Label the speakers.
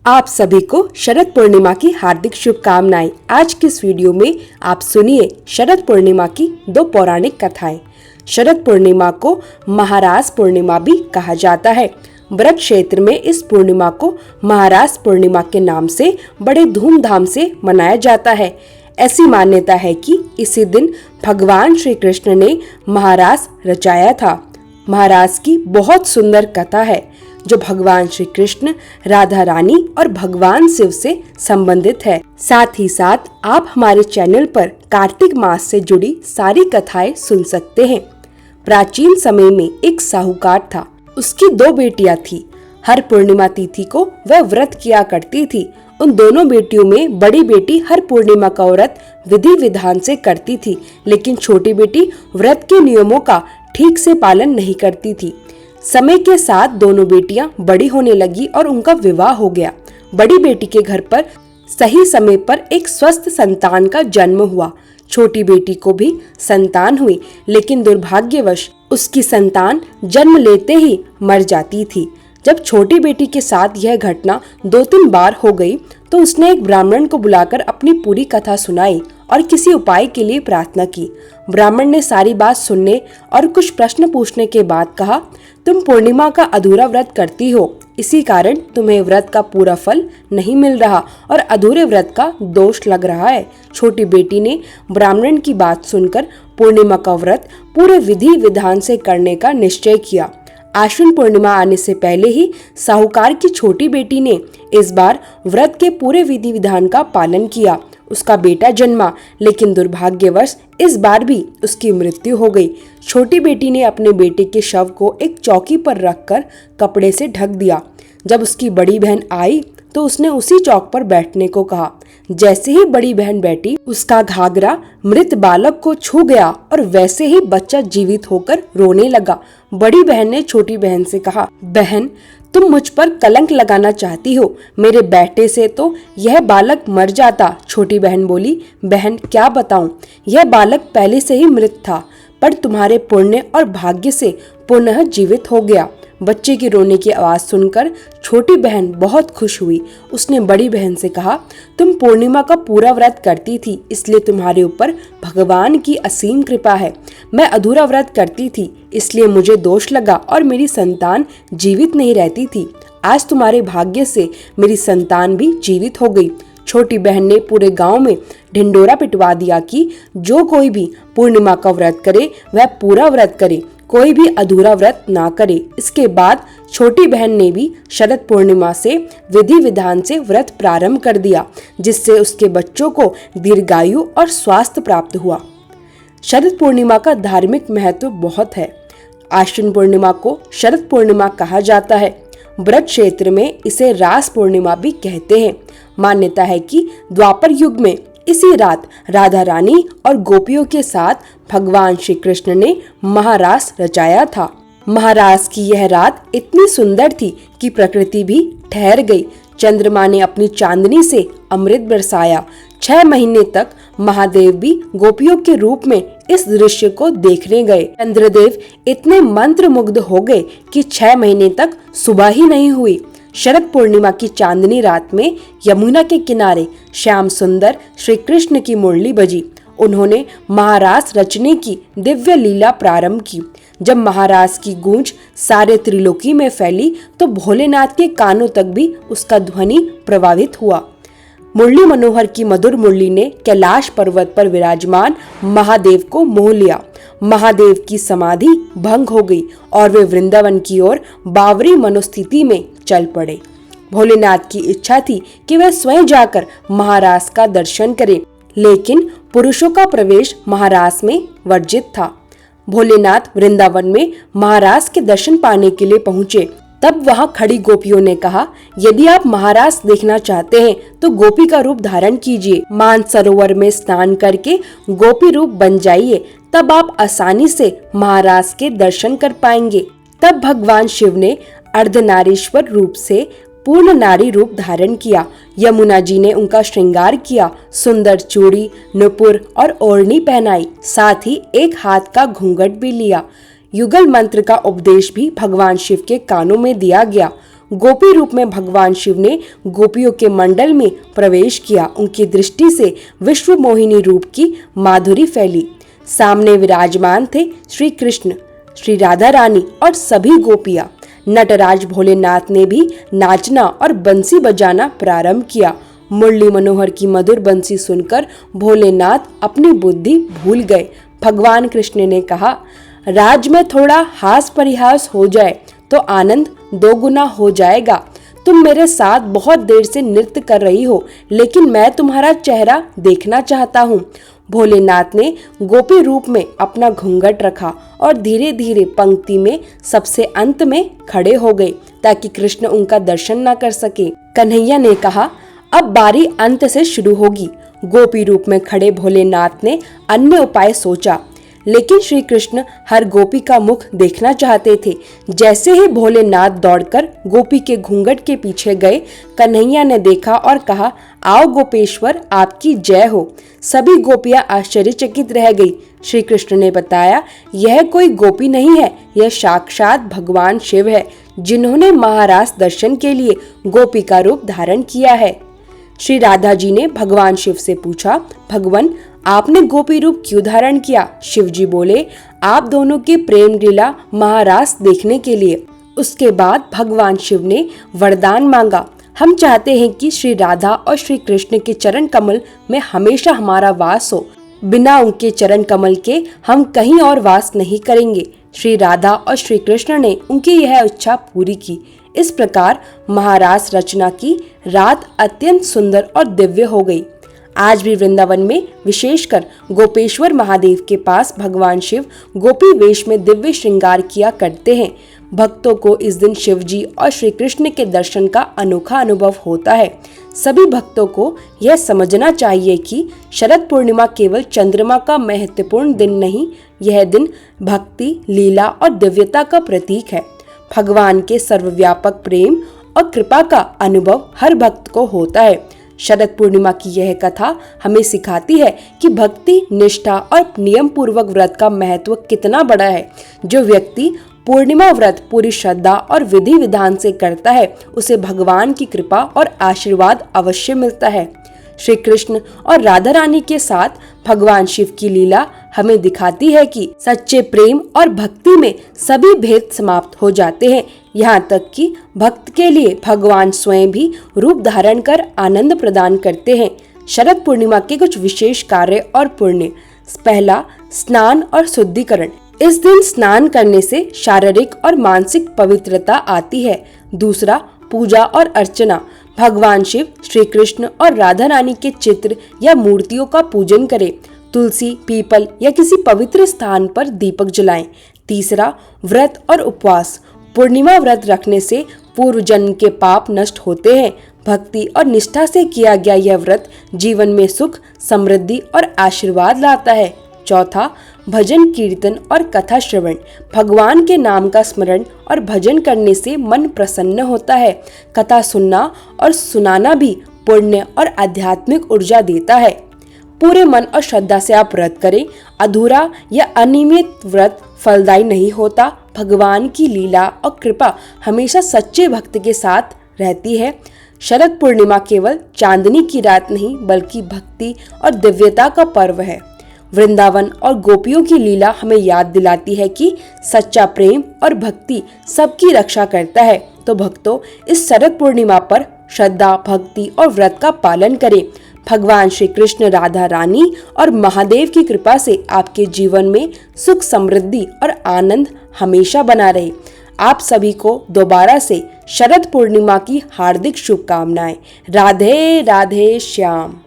Speaker 1: आप सभी को शरद पूर्णिमा की हार्दिक शुभकामनाएं। आज के इस वीडियो में आप सुनिए शरद पूर्णिमा की दो पौराणिक कथाएं। शरद पूर्णिमा को महारास पूर्णिमा भी कहा जाता है। व्रत क्षेत्र में इस पूर्णिमा को महारास पूर्णिमा के नाम से बड़े धूमधाम से मनाया जाता है। ऐसी मान्यता है कि इसी दिन भगवान श्री कृष्ण ने महारास रचाया था। महारास की बहुत सुंदर कथा है जो भगवान श्री कृष्ण, राधा रानी और भगवान शिव से संबंधित है। साथ ही साथ आप हमारे चैनल पर कार्तिक मास से जुड़ी सारी कथाएं सुन सकते हैं। प्राचीन समय में एक साहूकार था। उसकी दो बेटियां थी। हर पूर्णिमा तिथि को वह व्रत किया करती थी। उन दोनों बेटियों में बड़ी बेटी हर पूर्णिमा का व्रत विधि विधान से करती थी, लेकिन छोटी बेटी व्रत के नियमों का ठीक से पालन नहीं करती थी। समय के साथ दोनों बेटियां बड़ी होने लगी और उनका विवाह हो गया। बड़ी बेटी के घर पर सही समय पर एक स्वस्थ संतान का जन्म हुआ। छोटी बेटी को भी संतान हुई, लेकिन दुर्भाग्यवश उसकी संतान जन्म लेते ही मर जाती थी। जब छोटी बेटी के साथ यह घटना 2-3 बार हो गई तो उसने एक ब्राह्मण को बुलाकर अपनी पूरी कथा सुनाई और किसी उपाय के लिए प्रार्थना की। ब्राह्मण ने सारी बात सुनने और कुछ प्रश्न पूछने के बाद कहा, तुम पूर्णिमा का अधूरा व्रत करती हो, इसी कारण तुम्हें व्रत का पूरा फल नहीं मिल रहा और अधूरे व्रत का दोष लग रहा है। छोटी बेटी ने ब्राह्मण की बात सुनकर पूर्णिमा का व्रत पूरे विधि विधान से करने का निश्चय किया। आश्विन पूर्णिमा आने से पहले ही साहूकार की छोटी बेटी ने इस बार व्रत के पूरे विधि विधान का पालन किया। उसका बेटा जन्मा, लेकिन दुर्भाग्यवश इस बार भी उसकी मृत्यु हो गई। छोटी बेटी ने अपने बेटे के शव को एक चौकी पर रखकर कपड़े से ढक दिया। जब उसकी बड़ी बहन आई तो उसने उसी चौक पर बैठने को कहा। जैसे ही बड़ी बहन बैठी, उसका घाघरा मृत बालक को छू गया और वैसे ही बच्चा जीवित होकर रोने लगा। बड़ी बहन ने छोटी बहन से कहा, बहन, तुम मुझ पर कलंक लगाना चाहती हो, मेरे बेटे से तो यह बालक मर जाता। छोटी बहन बोली, बहन क्या बताऊं, यह बालक पहले से ही मृत था, पर तुम्हारे पुण्य और भाग्य से पुनः जीवित हो गया। बच्चे की रोने की आवाज सुनकर छोटी बहन बहुत खुश हुई। उसने बड़ी बहन से कहा, तुम पूर्णिमा का पूरा व्रत करती थी, इसलिए तुम्हारे ऊपर भगवान की असीम कृपा है। मैं अधूरा व्रत करती थी, इसलिए मुझे दोष लगा और मेरी संतान जीवित नहीं रहती थी। आज तुम्हारे भाग्य से मेरी संतान भी जीवित हो गई। छोटी बहन ने पूरे गांव में ढिंडोरा पिटवा दिया कि जो कोई भी पूर्णिमा का व्रत करे वह पूरा व्रत करे, कोई भी अधूरा व्रत ना करे। इसके बाद छोटी बहन ने भी शरद पूर्णिमा से विधि विधान से व्रत प्रारंभ कर दिया, जिससे उसके बच्चों को दीर्घायु और स्वास्थ्य प्राप्त हुआ। शरद पूर्णिमा का धार्मिक महत्व बहुत है। आश्विन पूर्णिमा को शरद पूर्णिमा कहा जाता है। व्रत क्षेत्र में इसे रास पूर्णिमा भी कहते हैं। मान्यता है कि द्वापर युग में इसी रात राधा रानी और गोपियों के साथ भगवान श्री कृष्ण ने महारास रचाया था। महारास की यह रात इतनी सुंदर थी कि प्रकृति भी ठहर गई। चंद्रमा ने अपनी चांदनी से अमृत बरसाया। 6 महीने तक महादेव भी गोपियों के रूप में इस दृश्य को देखने गए। चंद्रदेव इतने मंत्रमुग्ध हो गए कि 6 महीने तक सुबह ही नहीं हुई। शरद पूर्णिमा की चांदनी रात में यमुना के किनारे श्याम सुंदर श्री कृष्ण की मुरली बजी। उन्होंने महारास रचने की दिव्य लीला प्रारंभ की। जब महारास की गूंज सारे त्रिलोकी में फैली तो भोलेनाथ के कानों तक भी उसका ध्वनि प्रभावित हुआ। मुरली मनोहर की मधुर मुरली ने कैलाश पर्वत पर विराजमान महादेव को मोह लिया। महादेव की समाधि भंग हो गई और वे वृंदावन की ओर बावरी मनोस्थिति में चल पड़े। भोलेनाथ की इच्छा थी कि वह स्वयं जाकर महारास का दर्शन करें, लेकिन पुरुषों का प्रवेश महारास में वर्जित था। भोलेनाथ वृंदावन में महारास के दर्शन पाने के लिए पहुँचे। तब वहां खड़ी गोपियों ने कहा, यदि आप महारास देखना चाहते हैं तो गोपी का रूप धारण कीजिए, मानसरोवर में स्नान करके गोपी रूप बन जाइए, तब आप आसानी से महारास के दर्शन कर पाएंगे। तब भगवान शिव ने अर्धनारीश्वर रूप से पूर्ण नारी रूप धारण किया। यमुना जी ने उनका श्रृंगार किया, सुंदर चूड़ी, नुपुर और ओढ़नी पहनाई, साथ ही एक हाथ का घूंघट भी लिया। युगल मंत्र का उपदेश भी भगवान शिव के कानों में दिया गया। गोपी रूप में भगवान शिव ने गोपियों के मंडल में प्रवेश किया। उनकी दृष्टि से विश्व मोहिनी रूप की माधुरी फैली। सामने विराजमान थे श्री कृष्ण, श्री राधा रानी और सभी गोपियां। नटराज भोलेनाथ ने भी नाचना और बंसी बजाना प्रारंभ किया। मुरली मनोहर की मधुर बंसी सुनकर भोलेनाथ अपनी बुद्धि भूल गए। भगवान कृष्ण ने कहा, राज में थोड़ा हास परिहास हो जाए तो आनंद दोगुना हो जाएगा। तुम मेरे साथ बहुत देर से नृत्य कर रही हो, लेकिन मैं तुम्हारा चेहरा देखना चाहता हूँ। भोलेनाथ ने गोपी रूप में अपना घूंघट रखा और धीरे धीरे पंक्ति में सबसे अंत में खड़े हो गए ताकि कृष्ण उनका दर्शन न कर सके। कन्हैया ने कहा, अब बारी अंत से शुरू होगी। गोपी रूप में खड़े भोलेनाथ ने अन्य उपाय सोचा, लेकिन श्री कृष्ण हर गोपी का मुख देखना चाहते थे। जैसे ही भोलेनाथ दौड़कर गोपी के घूंघट के पीछे गए, कन्हैया ने देखा और कहा, आओ गोपेश्वर, आपकी जय हो। सभी गोपियां आश्चर्यचकित रह गई। श्री कृष्ण ने बताया, यह कोई गोपी नहीं है, यह साक्षात भगवान शिव है, जिन्होंने महारास दर्शन के लिए गोपी का रूप धारण किया है। श्री राधा जी ने भगवान शिव से पूछा, भगवान, आपने गोपी रूप क्यों धारण किया? शिव जी बोले, आप दोनों की प्रेम लीला महारास देखने के लिए। उसके बाद भगवान शिव ने वरदान मांगा, हम चाहते हैं कि श्री राधा और श्री कृष्ण के चरण कमल में हमेशा हमारा वास हो। बिना उनके चरण कमल के हम कहीं और वास नहीं करेंगे। श्री राधा और श्री कृष्ण ने उनकी यह इच्छा पूरी की। इस प्रकार महारास रचना की रात अत्यंत सुंदर और दिव्य हो गई। आज भी वृंदावन में विशेषकर गोपेश्वर महादेव के पास भगवान शिव गोपी वेश में दिव्य श्रृंगार किया करते हैं। भक्तों को इस दिन शिव जी और श्री कृष्ण के दर्शन का अनोखा अनुभव होता है। सभी भक्तों को यह समझना चाहिए कि शरद पूर्णिमा केवल चंद्रमा का महत्वपूर्ण दिन नहीं, यह दिन भक्ति, लीला और दिव्यता का प्रतीक है। भगवान के सर्वव्यापक प्रेम और कृपा का अनुभव हर भक्त को होता है। शरद पूर्णिमा की यह कथा हमें सिखाती है कि भक्ति, निष्ठा और नियम पूर्वक व्रत का महत्व कितना बड़ा है। जो व्यक्ति पूर्णिमा व्रत पूरी श्रद्धा और विधि विधान से करता है, उसे भगवान की कृपा और आशीर्वाद अवश्य मिलता है। श्री कृष्ण और राधा रानी के साथ भगवान शिव की लीला हमें दिखाती है कि सच्चे प्रेम और भक्ति में सभी भेद समाप्त हो जाते हैं। यहाँ तक कि भक्त के लिए भगवान स्वयं भी रूप धारण कर आनंद प्रदान करते हैं। शरद पूर्णिमा के कुछ विशेष कार्य और पुण्य। पहला, स्नान और शुद्धिकरण। इस दिन स्नान करने से शारीरिक और मानसिक पवित्रता आती है। दूसरा, पूजा और अर्चना। भगवान शिव, श्री कृष्ण और राधा रानी के चित्र या मूर्तियों का पूजन करें। तुलसी, पीपल या किसी पवित्र स्थान पर दीपक जलाएं। तीसरा, व्रत और उपवास। पूर्णिमा व्रत रखने से पूर्व जन्म के पाप नष्ट होते हैं। भक्ति और निष्ठा से किया गया यह व्रत जीवन में सुख, समृद्धि और आशीर्वाद लाता है। चौथा, भजन, कीर्तन और कथा श्रवण। भगवान के नाम का स्मरण और भजन करने से मन प्रसन्न होता है। कथा सुनना और सुनाना भी पुण्य और आध्यात्मिक ऊर्जा देता है। पूरे मन और श्रद्धा से आप व्रत करें। अधूरा या अनियमित व्रत फलदायी नहीं होता। भगवान की लीला और कृपा हमेशा सच्चे भक्त के साथ रहती है। शरद पूर्णिमा केवल चांदनी की रात नहीं, बल्कि भक्ति और दिव्यता का पर्व है। वृंदावन और गोपियों की लीला हमें याद दिलाती है कि सच्चा प्रेम और भक्ति सबकी रक्षा करता है। तो भक्तों, इस शरद पूर्णिमा पर श्रद्धा, भक्ति और व्रत का पालन करें। भगवान श्री कृष्ण, राधा रानी और महादेव की कृपा से आपके जीवन में सुख, समृद्धि और आनंद हमेशा बना रहे। आप सभी को दोबारा से शरद पूर्णिमा की हार्दिक शुभकामनाएं। राधे राधे श्याम।